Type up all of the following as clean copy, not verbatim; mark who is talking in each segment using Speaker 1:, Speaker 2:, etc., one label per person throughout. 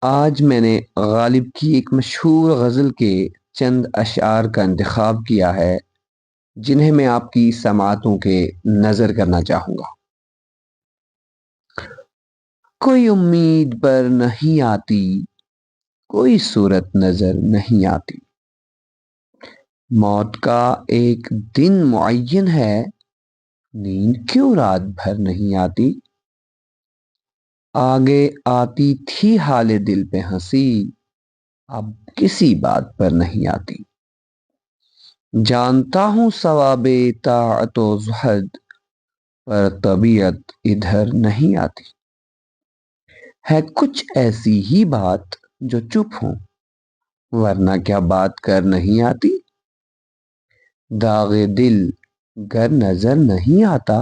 Speaker 1: آج میں نے غالب کی ایک مشہور غزل کے چند اشعار کا انتخاب کیا ہے جنہیں میں آپ کی سماعتوں کے نظر کرنا چاہوں گا۔ کوئی امید پر نہیں آتی، کوئی صورت نظر نہیں آتی، موت کا ایک دن معین ہے، نیند کیوں رات بھر نہیں آتی؟ آگے آتی تھی حال دل پہ ہنسی، اب کسی بات پر نہیں آتی۔ جانتا ہوں ثواب طاعت و زہد، پر طبیعت ادھر نہیں آتی۔ ہے کچھ ایسی ہی بات جو چپ ہوں، ورنہ کیا بات کر نہیں آتی؟ داغ دل گر نظر نہیں آتا،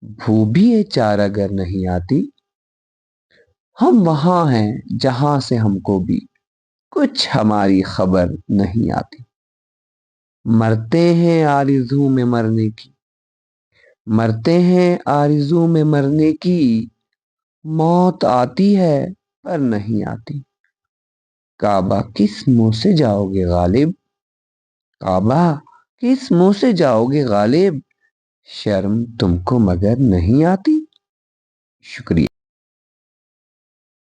Speaker 1: بھو بھی چار اگر نہیں آتی۔ ہم وہاں ہیں جہاں سے ہم کو بھی کچھ ہماری خبر نہیں آتی۔ مرتے ہیں آرزو میں مرنے کی، مرتے ہیں آرزو میں مرنے کی، موت آتی ہے پر نہیں آتی۔ کعبہ کس منہ سے جاؤ گے غالب، کعبہ کس منہ سے جاؤ گے غالب، شرم تم کو مگر نہیں آتی۔ شکریہ۔